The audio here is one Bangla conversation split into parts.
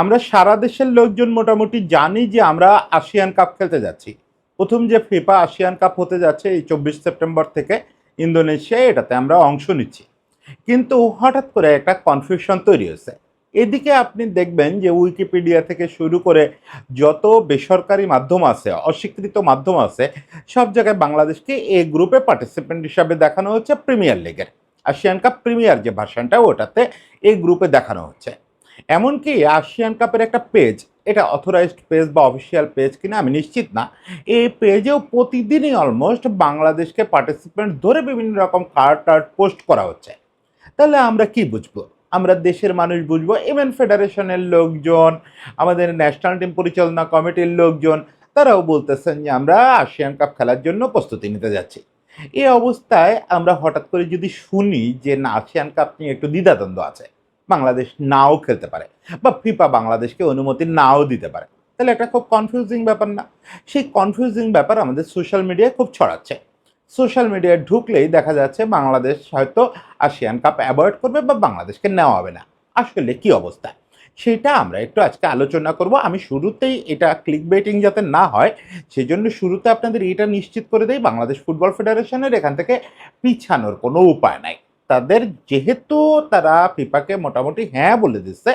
আমরা সারা দেশের লোকজন মোটামুটি জানি যে আমরা আসিয়ান কাপ খেলতে যাচ্ছি। প্রথম যে ফিফা আসিয়ান কাপ হতে যাচ্ছে এই ২৪ সেপ্টেম্বর থেকে ইন্দোনেশিয়ায়, এটাতে আমরা অংশ নিচ্ছি। কিন্তু হঠাৎ করে একটা কনফিউশন তৈরি হয়েছে। এদিকে আপনি দেখবেন যে উইকিপিডিয়া থেকে শুরু করে যত বেসরকারি মাধ্যম আছে, অস্বীকৃত মাধ্যম আছে, সব জায়গায় বাংলাদেশকে এ গ্রুপে পার্টিসিপেন্ট হিসাবে দেখানো হচ্ছে প্রিমিয়ার লিগের। আসিয়ান কাপ প্রিমিয়ার যে ভার্সনটা ওটাতে এই গ্রুপে দেখানো হচ্ছে। এমনকি আসিয়ান কাপের একটা পেজ, এটা অথরাইজড পেজ বা অফিসিয়াল পেজ কিনা আমি নিশ্চিত না, এই পেজেও প্রতিদিনই অলমোস্ট বাংলাদেশকে পার্টিসিপেন্ট ধরে বিভিন্ন রকম কার্ড টার্ড পোস্ট করা হচ্ছে। তাহলে আমরা কি বুঝবো? আমরা দেশের মানুষ বুঝবো, ইভেন ফেডারেশনের লোকজন, আমাদের ন্যাশনাল টিম পরিচালনা কমিটির লোকজন, তারাও বলতেছেন যে আমরা আসিয়ান কাপ খেলার জন্য প্রস্তুতি নিতে যাচ্ছি। এই অবস্থায় আমরা হঠাৎ করে যদি শুনি যে না, আসিয়ান কাপ নিয়ে একটু দ্বিধাদ্বন্দ্ব আছে, বাংলাদেশ নাও খেলতে পারে বা ফিফা বাংলাদেশকে অনুমতি নাও দিতে পারে, তাহলে একটা খুব কনফিউজিং ব্যাপার না? সেই কনফিউজিং ব্যাপার আমাদের সোশ্যাল মিডিয়ায় খুব ছড়াচ্ছে। সোশ্যাল মিডিয়ায় ঢুকলেই দেখা যাচ্ছে বাংলাদেশ হয়তো আসিয়ান কাপ অ্যাভয়েড করবে বা বাংলাদেশকে নেওয়া হবে না। আসলে কি অবস্থা, সেটা আমরা একটু আজকে আলোচনা করব। আমি শুরুতেই এটা ক্লিক বেটিং যাতে না হয়, সেজন্য শুরুতে আপনাদের এটা নিশ্চিত করে দেই, বাংলাদেশ ফুটবল ফেডারেশনের এখান থেকে পিছানোর কোনো উপায় নাই। তাদের যেহেতু তারা ফিফাকে মোটামুটি হ্যাঁ বলে দিচ্ছে,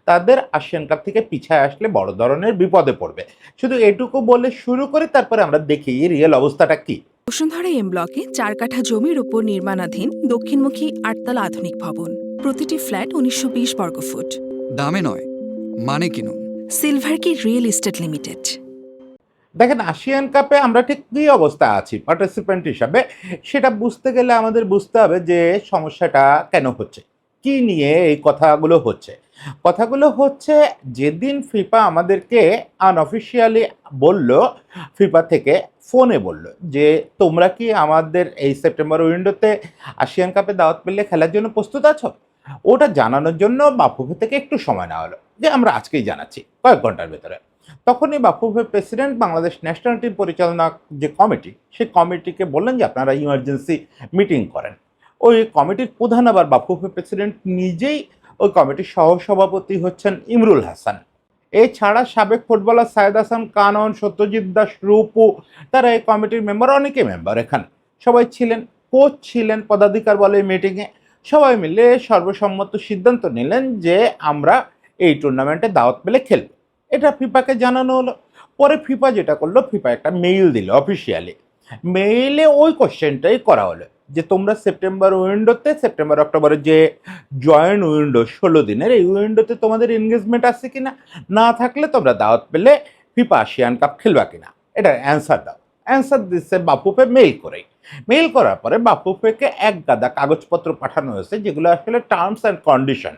তাদের আসিয়ান কাপ থেকে পিছায় আসলে বড় ধরনের বিপদে পড়বে। শুধু এটুকু বলে শুরু করি, তারপরে আমরা দেখি রিয়েল অবস্থাটা কি। বসুন্ধরা এম ব্লকে ৪ কাঠা জমির উপর নির্মাণাধীন দক্ষিণমুখী ৮তলা আধুনিক ভবন। প্রতিটি ফ্ল্যাট ১৯২০ বর্গফুট। দামে নয়, মানে কিনুন। সিলভার কি রিয়েল এস্টেট লিমিটেড। দেখেন, আসিয়ান কাপে আমরা ঠিক কী অবস্থা আছি পার্টিসিপেন্ট হিসাবে, সেটা বুঝতে গেলে আমাদের বুঝতে হবে যে সমস্যাটা কেন হচ্ছে, কি নিয়ে এই কথাগুলো হচ্ছে। কথাগুলো হচ্ছে, যেদিন ফিফা আমাদেরকে আনঅফিসিয়ালি বলল, ফিফা থেকে ফোনে বলল যে তোমরা কি আমাদের এই সেপ্টেম্বর উইন্ডোতে আসিয়ান কাপে দাওয়াত পেলে খেলার জন্য প্রস্তুত আছো, ওটা জানানোর জন্য বাফুফে থেকে একটু সময় নেওয়া হলো যে আমরা আজকেই জানাচ্ছি কয়েক ঘন্টার ভেতরে। তখনই Bafufe president Bangladesh national team পরিচালনা যে কমিটি, সেই কমিটিকে বললেন যে আপনারা ইমার্জেন্সি মিটিং করেন। ওই কমিটির প্রধান আবার বাফুফে প্রেসিডেন্ট নিজেই, ওই কমিটির সহসভাপতি হচ্ছেন ইমরুল হাসান। এছাড়া সাবেক ফুটবলার সায়েদ হাসান কানন, সত্যজিৎ দাস, রূপু, তারা এই কমিটির মেম্বার, অনেকে মেম্বার এখানে সবাই ছিলেন। কোচ ছিলেন, পদাধিকার বলে এই মিটিংয়ে। সবাই মিলে সর্বসম্মত সিদ্ধান্ত নিলেন যে আমরা এই টুর্নামেন্টে দাওয়াত পেলে খেলব। এটা ফিফাকে জানানো হলো। পরে ফিফা যেটা করলো, ফিফা একটা মেইল দিল অফিসিয়ালি। মেইলে ওই কোশ্চেনটাই করা হলো যে তোমরা সেপ্টেম্বর উইন্ডোতে, সেপ্টেম্বর অক্টোবরের যে জয়েন্ট উইন্ডো ১৬ দিনের, এই উইন্ডোতে তোমাদের এনগেজমেন্ট আছে কিনা, না থাকলে তোমরা দাওয়াত পেলে ফিফা আসিয়ান কাপ খেলবা কিনা, এটার অ্যান্সার দাও। অ্যান্সার দিচ্ছে বাফুফে মেইল করেই। মেইল করার পরে বাফুফেকে এক গাদা কাগজপত্র পাঠানো হয়েছে, যেগুলো আসলে টার্মস অ্যান্ড কন্ডিশন।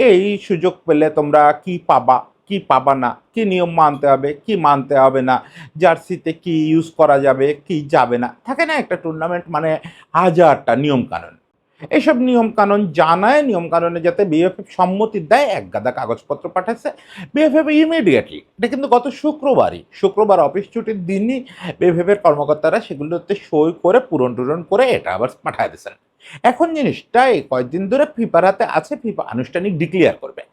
এই সুযোগ পেলে তোমরা কি পাবা, কি পাবা না, কি নিয়ম মানতে হবে, কি মানতে হবে না, জার্সিতে কি ইউজ করা যাবে, কি যাবে না, থাকে না একটা টুর্নামেন্ট মানে হাজারটা নিয়ম কানুন। এইসব নিয়ম কানুন জানায়, নিয়ম কানুনে যাতে বিএফএফ সম্মতি দেয়, এক গাদা কাগজপত্র পাঠাচ্ছে বিএফএফ ইমিডিয়েটলি। এটা কিন্তু গত শুক্রবার অফিস ছুটির দিনই বিএফএফের কর্মকর্তারা সেগুলোতে সই করে পূরণ টুরন করে এটা আবার পাঠায় দিয়েছেন। এখন জিনিসটা এই কয়েকদিন ধরে ফিফার হাতে আছে, ফিফা আনুষ্ঠানিক ডিক্লেয়ার করবে।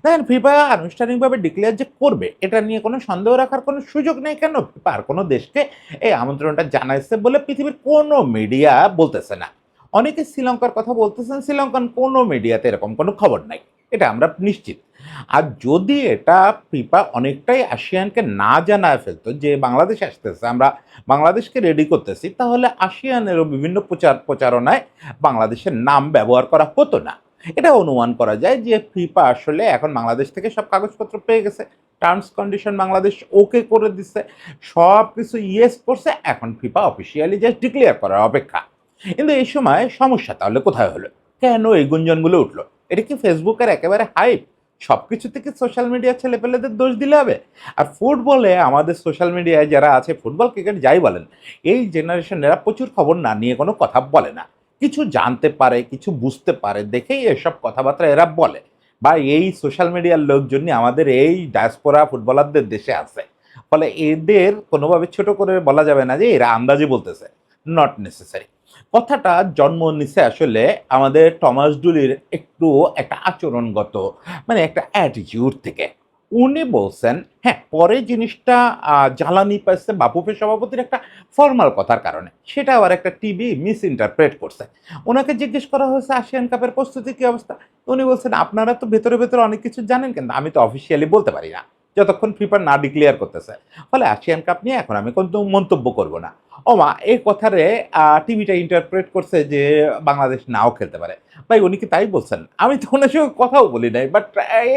দেখেন, ফিফা আনুষ্ঠানিকভাবে ডিক্লেয়ার যে করবে, এটা নিয়ে কোনো সন্দেহ রাখার কোনো সুযোগ নেই। কেন, ফিফা আর কোনো দেশকে এই আমন্ত্রণটা জানাইছে বলে পৃথিবীর কোনো মিডিয়া বলতেছে না। অনেকে শ্রীলঙ্কার কথা বলতেছেন, শ্রীলঙ্কান কোনো মিডিয়াতে এরকম কোনো খবর নাই, এটা আমরা নিশ্চিত। আর যদি এটা ফিফা অনেকটাই আসিয়ানকে না জানায় ফেলতো যে বাংলাদেশ আসতেছে, আমরা বাংলাদেশকে রেডি করতেছি, তাহলে আসিয়ানেরও বিভিন্ন প্রচারণায় বাংলাদেশের নাম ব্যবহার করা হতো না। এটা অনুমান করা যায় যে ফিফা আসলে এখন বাংলাদেশ থেকে সব কাগজপত্র পেয়ে গেছে, টার্মস কন্ডিশন বাংলাদেশ ওকে করে দিচ্ছে, সব কিছু ইয়েস করছে, এখন ফিফা অফিসিয়ালি জাস্ট ডিক্লেয়ার করার অপেক্ষা। কিন্তু এই সময় সমস্যা তাহলে কোথায় হলো, কেন এই গুঞ্জনগুলো উঠলো? এটা কি ফেসবুকের একেবারে হাইপ? সব কিছু থেকে সোশ্যাল মিডিয়া ছেলেপেলেদের দোষ দিলে হবে? আর ফুটবলে আমাদের সোশ্যাল মিডিয়ায় যারা আছে, ফুটবল ক্রিকেট যাই বলেন, এই জেনারেশনেরা প্রচুর খবর না নিয়ে কোনো কথা বলে না। কিছু জানতে পারে, কিছু বুঝতে পারে দেখেই এসব কথাবার্তা এরা বলে। বা এই সোশ্যাল মিডিয়ার লোকজন আমাদের এই ডায়াসপোরা ফুটবলারদের দেশে আছে, ফলে এদের কোনোভাবে ছোট করে বলা যাবে না যে এরা আন্দাজে বলতেছে। Not necessary. কথাটা জন্ম নিছে আসলে আমাদের টমাস ডুলির একটু একটা আচরণগত, মানে একটা অ্যাটিটিউড থেকে। উনি বলছেন হ্যাঁ, পরে জিনিসটা জ্বালানি পাইছে বাফুফে সভাপতির একটা ফরমাল কথার কারণে। সেটা আবার একটা টিভি মিস ইন্টারপ্রেট করছে। উনাকে জিজ্ঞেস করা হয়েছে আসিয়ান কাপের প্রস্তুতি কি অবস্থা? উনি বলছেন, "আপনারা তো ভেতরে অনেক কিছু জানেন কিন্তু আমি তো অফিসিয়ালি বলতে পারি না। যতক্ষণ ফিফা না ডিক্লেয়ার করতেছে। ফলে আসিয়ান কাপ নিয়ে এখন আমি কোনো মন্তব্য করব না।" ওমা! এই কথারে টিভিটা ইন্টারপ্রেট করছে যে বাংলাদেশ নাও খেলতে পারে। ভাই উনি কি তাই বলছেন? আমি তো উনার সঙ্গে কথাও বলি নাই। বাট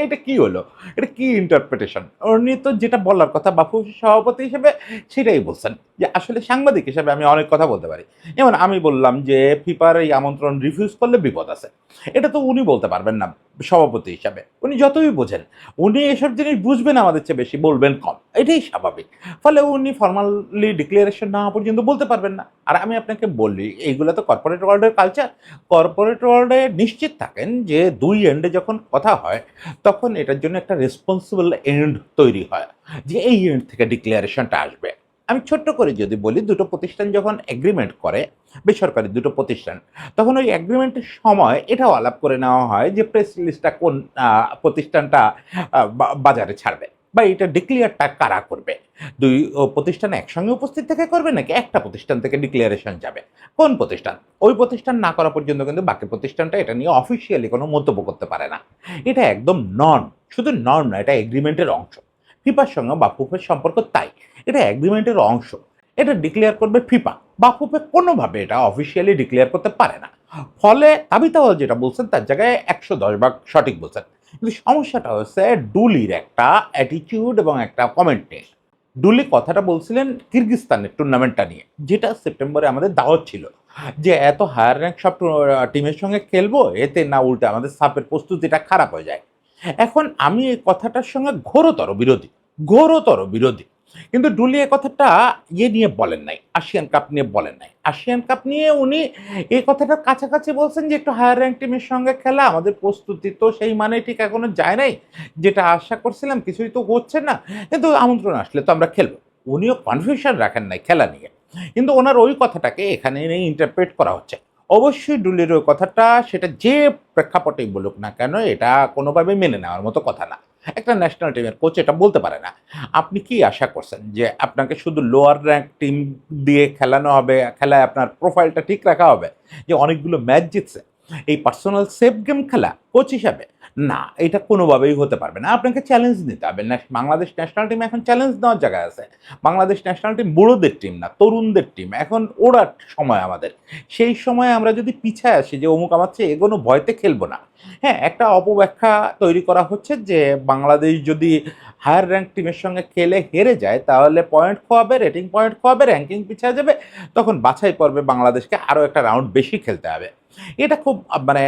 এটা কি হলো? এটা কি ইন্টারপ্রিটেশন? উনি তো যেটা বলার কথা বাফুফে সভাপতি হিসেবে সেটাই বলছেন। যে আসলে সাংবাদিক হিসেবে আমি অনেক কথা বলতে পারি। যেমন আমি বললাম যে ফিফার এই আমন্ত্রণ রিফিউজ করলে বিপদ আছে। এটা তো উনি বলতে পারবেন না সভাপতি হিসাবে। উনি যতই বোঝেন, উনি এসব জিনিস বুঝবেন আমাদের চেয়ে বেশি, বলবেন কম। এটাই স্বাভাবিক। ফলে উনি ফরমালি ডিক্লারেশন না হওয়া পর্যন্ত বলতে পারবেন না। আর আমি আপনাকে বলি এইগুলা তো কর্পোরেট ওয়ার্ল্ডের কালচার। কর্পোরেট ওয়ার্ল্ডে নিশ্চিত থাকেন যে ২ এন্ডে যখন কথা হয় তখন এটার জন্য একটা রেসপন্সিবল এন্ড তৈরি হয়। যে এই এন্ড থেকে ডিক্লারেশনটা আসবে। আমি ছোট্ট করে যদি বলি, ২ টো প্রতিষ্ঠান যখন এগ্রিমেন্ট করে, বেসরকারি ২ টো প্রতিষ্ঠান, তখন ওই এগ্রিমেন্টের সময় এটাও আলাপ করে নেওয়া হয় যে প্রেস রিলিজটা কোন প্রতিষ্ঠানটা বাজারে ছাড়বে বা এটা ডিক্লেয়ারটা কারা করবে। ২ প্রতিষ্ঠান একসঙ্গে উপস্থিত থেকে করবে নাকি একটা প্রতিষ্ঠান থেকে ডিক্লারেশন যাবে? কোন প্রতিষ্ঠান? ওই প্রতিষ্ঠান না করা পর্যন্ত কিন্তু বাকি প্রতিষ্ঠানটা এটা নিয়ে অফিসিয়ালি কোনো মন্তব্য করতে পারে না। এটা একদম নর্ম। শুধু নর্ম না, এটা এগ্রিমেন্টের অংশ। ফিফার সঙ্গে বাফুফের সম্পর্ক তাই। এটা এগ্রিমেন্টের অংশ। এটা ডিক্লেয়ার করবে ফিফা। বাফুফে কোনোভাবে এটা অফিসিয়ালি ডিক্লেয়ার করতে পারে না। ফলে তাবিথ আউয়াল যেটা বলছেন তার জায়গায় ১১০ ভাগ সঠিক বলছেন। কিন্তু সমস্যাটা হচ্ছে ডুলির একটা অ্যাটিটিউড এবং একটা কমেন্ট নিয়ে। ডুলি কথাটা বলছিলেন কিরগিজস্তানের টুর্নামেন্টটা নিয়ে, যেটা সেপ্টেম্বরে আমাদের দাওয়াত ছিল। যে এত হায়ার র‍্যাংক সব টিমের সঙ্গে খেলবো, এতে না উল্টে আমাদের সাফের প্রস্তুতিটা খারাপ হয়ে যায়। এখন আমি এই কথাটার সঙ্গে ঘোরতর বিরোধী। কিন্তু ডুলি এ কথাটা নিয়ে বলেন নাই, আসিয়ান কাপ নিয়ে বলেন নাই। আসিয়ান কাপ নিয়ে উনি এই কথাটার কাছাকাছি বলছেন যে একটু হায়ার র‍্যাংক টিমের সঙ্গে খেলা, আমাদের প্রস্তুতি তো সেই মানে ঠিক এখনো যায় নাই। যেটা আশা করছিলাম কিছুই তো হচ্ছে না। কিন্তু আমন্ত্রণ আসলে তো আমরা খেলব। উনিও কনফিউশন রাখেন নাই খেলা নিয়ে। কিন্তু উনার ওই কথাটাকে এখানে এনে ইন্টারপ্রেট করা হচ্ছে। অবশ্যই ডুলির ওই কথাটা সেটা যে প্রেক্ষাপটেই বলুক না কেন এটা কোনোভাবেই মেনে নেওয়ার মতো কথা না। একটা ন্যাশনাল টিমের কোচ এটা বলতে পারে না। আপনি কি আশা করছেন যে আপনাকে শুধু লোয়ার র‍্যাংক টিম দিয়ে খেলানো হবে, খেলায় আপনার প্রোফাইলটা ঠিক রাখা হবে? যে অনেকগুলো ম্যাচ জিতছে। এই পার্সোনাল সেফ গেম খেলা কোচ হিসাবে? না, এটা কোনোভাবেই হতে পারবে না। আপনাকে চ্যালেঞ্জ নিতে হবে। বাংলাদেশ ন্যাশনাল টিম এখন চ্যালেঞ্জ নেওয়ার জায়গায় আছে। বাংলাদেশ ন্যাশনাল টিম বুড়োদের টিম না, তরুণদের টিম। এখন ওড়ার সময় আমাদের। সেই সময়ে আমরা যদি পিছায় আসি যে অমুক আমার চেয়ে এগোনো ভয়তে খেলবো না। হ্যাঁ, একটা অপব্যাখ্যা তৈরি করা হচ্ছে যে বাংলাদেশ যদি হায়ার র‍্যাংক টিমের সঙ্গে খেলে হেরে যায় তাহলে পয়েন্ট খোয়াবে, রেটিং পয়েন্ট খোয়াবে, র‍্যাংকিং পিছিয়ে যাবে। তখন বাছাই পর্বে বাংলাদেশকে আরো একটা রাউন্ড বেশি খেলতে হবে। এটা খুব মানে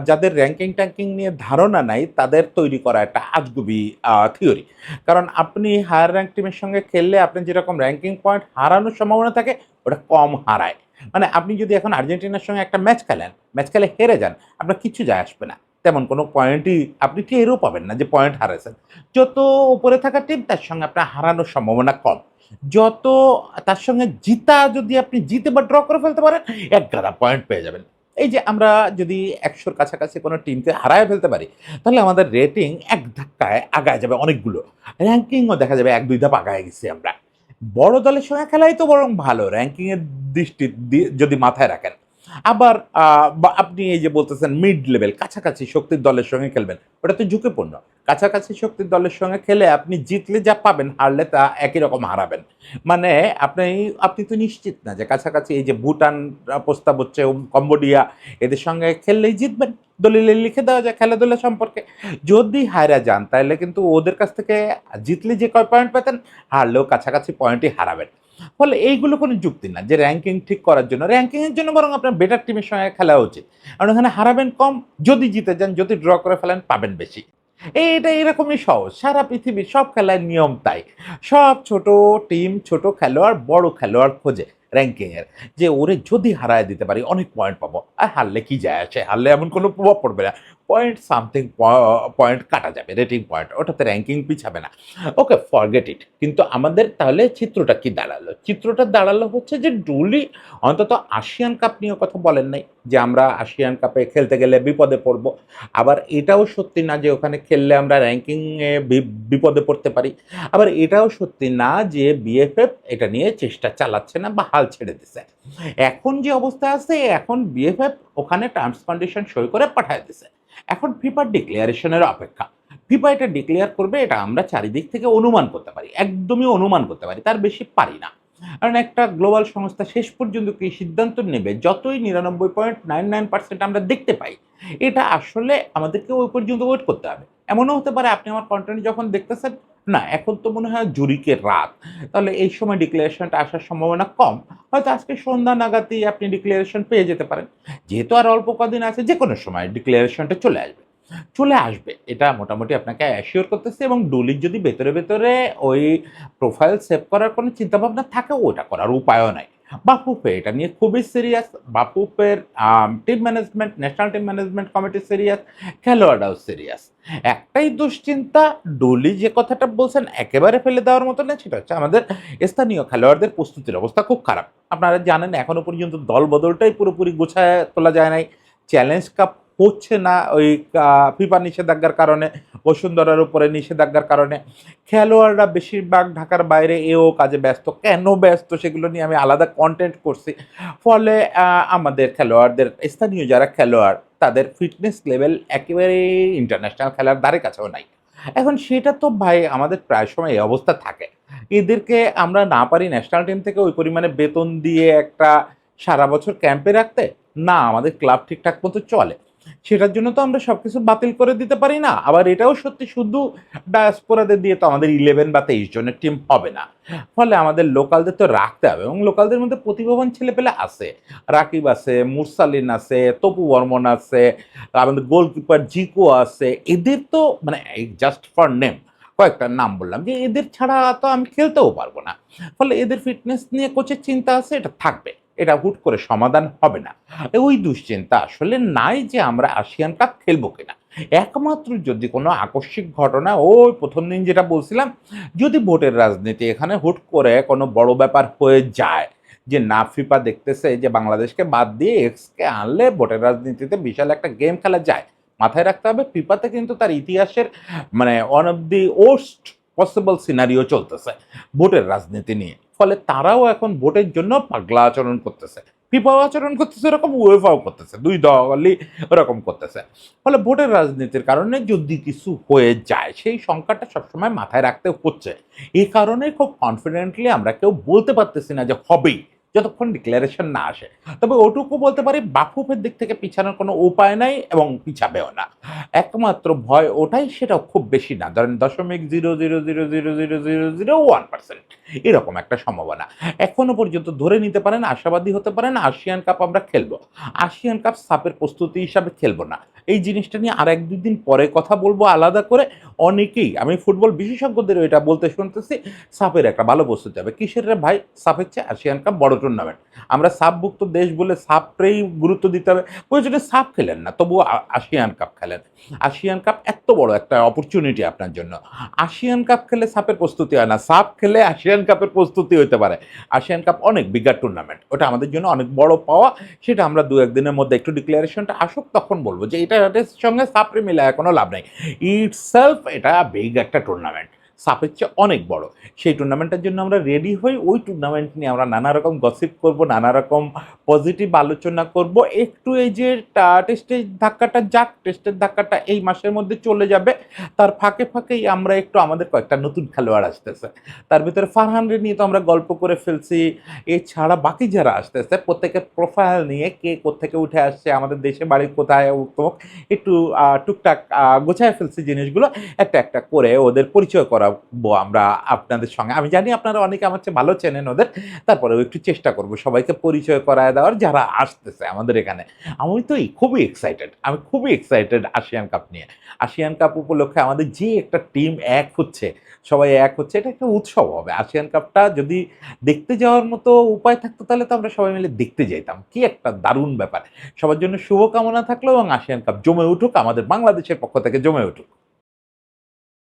যাদের র‍্যাংকিং-ট্যাংকিং নিয়ে ধারণা নাই তাদের তৈরি করা একটা আজগুবি থিওরি। কারণ আপনি হায়ার র‍্যাংক টিমের সঙ্গে খেললে আপনি যেরকম র‍্যাংকিং পয়েন্ট হারানোর সম্ভাবনা থাকে ওটা কম হারায়। মানে আপনি যদি এখন আর্জেন্টিনার সঙ্গে একটা ম্যাচ খেলেন, ম্যাচ খেলে হেরে যান, আপনার কিচ্ছু যায় আসবে না। তেমন কোনো পয়েন্টই আপনি টেরও পাবেন না যে পয়েন্ট হারাইছেন। যত উপরে থাকা টিম তার সঙ্গে আপনার হারানোর সম্ভাবনা কম। যত তার সঙ্গে জিতা যদি আপনি জিতে বা ড্র করে ফেলতে পারেন, এক গাদা পয়েন্ট পেয়ে যাবেন। এই যে আমরা যদি ১০০ র কাছাকাছি কোনো টিমকে হারায় ফেলতে পারি, তাহলে আমাদের রেটিং এক ধাক্কায় আগায় যাবে অনেকগুলো। র‍্যাংকিংও দেখা যাবে ১-২ ধাপ আগায় গেছি আমরা। বড় দলের সঙ্গে খেলাই তো বরং ভালো র‍্যাংকিং এর দৃষ্টি যদি মাথায় রাখেন। আবার বা আপনি এই যে বলতেছেন মিড লেভেল কাছাকাছি শক্তির দলের সঙ্গে খেলবেন। ওটা তো ঝুঁকিপূর্ণ। কাছাকাছি শক্তির দলের সঙ্গে খেলে আপনি জিতলে যা পাবেন, হারলে তা একই রকম হারাবেন। মানে আপনি তো নিশ্চিত না যে কাছাকাছি এই যে ভুটান প্রস্তাব হচ্ছে, কম্বোডিয়া এদের সঙ্গে খেললেই জিতবেন। দলিলে লিখে দেওয়া যায় খেলাধুলা সম্পর্কে। যদি হাইরা যান তাহলে কিন্তু ওদের কাছ থেকে জিতলে যে কয় পয়েন্ট পেতেন, হারলেও কাছাকাছি পয়েন্টই হারাবেন। ফলে এইগুলো কোনো যুক্তি না যে র‍্যাংকিং ঠিক করার জন্য। র‍্যাংকিং এর জন্য বরং আপনার বেটার টিমের সঙ্গে খেলা উচিত। কারণ ওখানে হারাবেন কম, যদি জিতে যান, যদি ড্র করে ফেলেন পাবেন বেশি। এটা এরকমই সহজ। সারা পৃথিবীর সব খেলার নিয়ম তাই। সব ছোট টিম, ছোট খেলোয়াড়, বড় খেলোয়াড় খোঁজে র‍্যাংকিং এর। যে ওরে যদি হারায় দিতে পারি অনেক পয়েন্ট পাবো। আর হারলে কি যায় আসে? হারলে এমন কোনো প্রভাব পড়বে না। পয়েন্ট সামথিং পয়েন্ট কাটা যাবে, রেটিং পয়েন্ট, ওটাতে র্যাঙ্কিং পিছাবে না। ওকে, ফরগেট ইট। কিন্তু আমাদের তাহলে চিত্রটা কি দাঁড়ালো? চিত্রটা দাঁড়ালো হচ্ছে যে ডুলি অন্তত আসিয়ান কাপ নিয়ে কথা বলেন নাই, যে আমরা আসিয়ান কাপে খেলতে গেলে বিপদে পড়বো। আবার এটাও সত্যি না যে ওখানে খেললে আমরা র্যাঙ্কিংয়ে বিপদে পড়তে পারি। আবার এটাও সত্যি না যে বিএফএফ এটা নিয়ে চেষ্টা চালাচ্ছে না বা হাল ছেড়ে দিছে। এখন যে অবস্থা আছে, এখন বিএফএফ ওখানে টার্মস কন্ডিশন সই করে পাঠায় দিছে। এখন ফিফার ডিক্লারেশনের অপেক্ষা। ফিফা এটা ডিক্লেয়ার করবে, এটা আমরা চারিদিক থেকে অনুমান করতে পারি, একদমই অনুমান করতে পারি, তার বেশি পারি না। কারণ একটা গ্লোবাল সংস্থা শেষ পর্যন্ত কি সিদ্ধান্ত নেবে, যতই 99.99% আমরা দেখতে পাই, এটা আসলে আমাদেরকে ওই পর্যন্ত ওয়েট করতে হবে। এমনও হতে পারে আপনি আমার কন্টেন্ট যখন দেখতেছেন, না এখন তো মনে হয় জুরিকের রাত, তাহলে এই সময় ডিক্লারেশনটা আসার সম্ভাবনা কম, হয়তো আজকে সন্ধ্যা নাগাদই আপনি ডিক্লারেশন পেয়ে যেতে পারেন। যেহেতু আর অল্প কদিন আছে, যে কোনো সময় ডিক্লারেশনটা চলে আসবে, এটা মোটামুটি আপনাকে অ্যাসিওর করতেছে। এবং ডুলির যদি ভেতরে ভেতরে ওই প্রোফাইল সেভ করার কোনো চিন্তাভাবনা থাকে, ওটা করার উপায়ও নাই। বাফুফে এটা নিয়ে খুবই সিরিয়াস। বাফুফের team management, national team management committee serious, খেলোয়াড়রাও সিরিয়াস। একটাই দুশ্চিন্তা, ডুলি যে কথাটা বলছেন একেবারে ফেলে দেওয়ার মতো না, সেটা হচ্ছে আমাদের স্থানীয় খেলোয়াড়দের প্রস্তুতির অবস্থা খুব খারাপ। আপনারা জানেন এখনো পর্যন্ত দল বদলটাই পুরোপুরি গোছায় তোলা যায় নাই। চ্যালেঞ্জ কাপ হচ্ছে না ওই ফিফা নিষেধাজ্ঞার কারণে, বসুন্ধরার উপরে নিষেধাজ্ঞার কারণে। খেলোয়াড়রা বেশিরভাগ ঢাকার বাইরে এও কাজে ব্যস্ত। কেন ব্যস্ত সেগুলো নিয়ে আমি আলাদা কন্টেন্ট করছি। ফলে আমাদের খেলোয়াড়দের, স্থানীয় যারা খেলোয়াড়, তাদের ফিটনেস লেভেল একেবারে ইন্টারন্যাশনাল খেলার ধারে কাছেও নাই। এখন সেটা তো ভাই আমাদের প্রায় সময় এই অবস্থা থাকে। এদেরকে আমরা না পারি ন্যাশনাল টিম থেকে ওই পরিমাণে বেতন দিয়ে একটা সারা বছর ক্যাম্পে রাখতে, না আমাদের ক্লাব ঠিকঠাক মতো চলে, সেটার জন্য তো আমরা সবকিছু বাতিল করে দিতে পারি না। আবার এটাও সত্যি শুধু ডায়াসপোরাদের দিয়ে তো আমাদের 11 বা 23 জনের টিম হবে না। ফলে আমাদের লোকালদের তো রাখতে হবে, এবং লোকালদের মধ্যে প্রতিভাবান ছেলেপেলে আছে। রাকিব আছে, মুরসালিন আছে, তপু বর্মন আছে, আমাদের গোলকিপার জিকো আছে। এদের তো মানে জাস্ট ফর নেম কয়েকটা নাম বললাম, যে এদের ছাড়া তো আমি খেলতেও পারবো না। ফলে এদের ফিটনেস নিয়ে কোচের চিন্তা আছে, এটা থাকবে, এটা হুট করে সমাধান হবে না। ওই দুশ্চিন্তা আসলে নাই যে আমরা আসিয়ান কাপ খেলবো কিনা। একমাত্র যদি কোনো আকস্মিক ঘটনা, ওই প্রথম দিন যেটা বলছিলাম, যদি ভোটের রাজনীতি এখানে হুট করে কোনো বড় ব্যাপার হয়ে যায়, যে না ফিফা দেখতেছে যে বাংলাদেশকে বাদ দিয়ে এক্সকে আনলে ভোটের রাজনীতিতে বিশাল একটা গেম খেলা যায়। মাথায় রাখতে হবে ফিফাতে কিন্তু তার ইতিহাসের মানে one of the worst possible scenario চলতেছে ভোটের রাজনীতি নিয়ে। ফলে তারাও এখন ভোটের জন্য পাগলা আচরণ করতেছে। ফিফাও আচরণ করতেছে এরকম, উয়েফাও করতেছে, দুই দলই ওরকম করতেছে। ফলে ভোটের রাজনীতির কারণে যদি কিছু হয়ে যায়, সেই সংখ্যাটা সবসময় মাথায় রাখতে হচ্ছে। এই কারণে খুব কনফিডেন্টলি আমরা কেউ বলতে পারতেছি না যে হবেই, যতক্ষণ ডিক্লারেশন না আসে। তবে ওটুকু বলতে পারি, বাফুফের দিক থেকে পিছানোর কোনো উপায় নাই এবং পিছাবেও না। একমাত্র ভয় ওটাই, সেটাও খুব বেশি না, ধরেন 0.0000001% এরকম একটা সম্ভাবনা। এখনো পর্যন্ত ধরে নিতে পারেন, আশাবাদী হতে পারেন, আসিয়ান কাপ আমরা খেলবো। আসিয়ান কাপ সাপের প্রস্তুতি হিসাবে খেলবো না। এই জিনিসটা নিয়ে আর 1-2 দিন পরে কথা বলবো আলাদা করে। অনেকেই, আমি ফুটবল বিশেষজ্ঞদের এটা বলতে শুনতেছি, সাপের একটা ভালো প্রস্তুতি হবে। কিসের রে ভাই? সাপের চেয়ে আসিয়ান কাপ বড় টুর্নামেন্ট। আমরা সাপভুক্ত দেশ বলে সাপরেই গুরুত্ব দিতে হবে। প্রয়োজনে সাপ খেলেন না, তবুও আসিয়ান কাপ খেলেন। আসিয়ান কাপ এত বড় একটা অপরচুনিটি আপনার জন্য। আসিয়ান কাপ খেলে সাপের প্রস্তুতি হয় না, সাপ খেলে আসিয়ান কাপের প্রস্তুতি হইতে পারে। আসিয়ান কাপ অনেক বিগার টুর্নামেন্ট, ওটা আমাদের জন্য অনেক বড় পাওয়া। সেটা আমরা 2-1 দিনের মধ্যে একটু ডিক্লারেশনটা আসুক, তখন বলবো যে এটার সঙ্গে সাপরে মিলায় কোনো লাভ নাই। ইটসেলফ এটা বিগ একটা টুর্নামেন্ট, সাপের চেয়ে অনেক বড়। সেই টুর্নামেন্টের জন্য আমরা রেডি হই। ওই টুর্নামেন্ট নিয়ে আমরা নানা রকম গসিপ করব, নানা রকম পজিটিভ আলোচনা করব। একটু এই যে টেস্টের ধাক্কাটা যাক, টেস্টের ধাক্কাটা এই মাসের মধ্যে চলে যাবে। তার ফাঁকে ফাঁকেই আমরা একটু, আমাদের কয়েকটা নতুন খেলোয়াড় আসতেছে, তার ভিতরে ফারহানরে নিয়ে তো আমরা গল্প করে ফেলছি। এছাড়া বাকি যারা আসতেছে প্রত্যেকের প্রোফাইল নিয়ে, কে কোত্থেকে উঠে আসছে, আমাদের দেশে বাড়ি কোথায়, একটু টুকটাক গোছায় ফেলছি জিনিসগুলো। একটা একটা করে ওদের পরিচয় করা করাবো আমরা আপনাদের সঙ্গে। আমি জানি আপনারা অনেকে আমার চেয়ে ভালো চেনেন ওদের। তারপরেও একটু চেষ্টা করব সবাইকে পরিচয় করায় দেওয়ার যারা আসতেছে আমাদের এখানে। আমি তো খুবই এক্সাইটেড। আমি খুবই এক্সাইটেড আসিয়ান কাপ নিয়ে। আসিয়ান কাপ উপলক্ষে আমাদের যে একটা টিম এক হচ্ছে, সবাই এক হচ্ছে, এটা একটা উৎসব হবে। আসিয়ান কাপটা যদি দেখতে যাওয়ার মতো উপায় থাকতো তাহলে তো আমরা সবাই মিলে দেখতে যাইতাম। কি একটা দারুণ ব্যাপার। সবার জন্য শুভকামনা থাকলো এবং আসিয়ান কাপ জমে উঠুক, আমাদের বাংলাদেশের পক্ষ থেকে জমে উঠুক।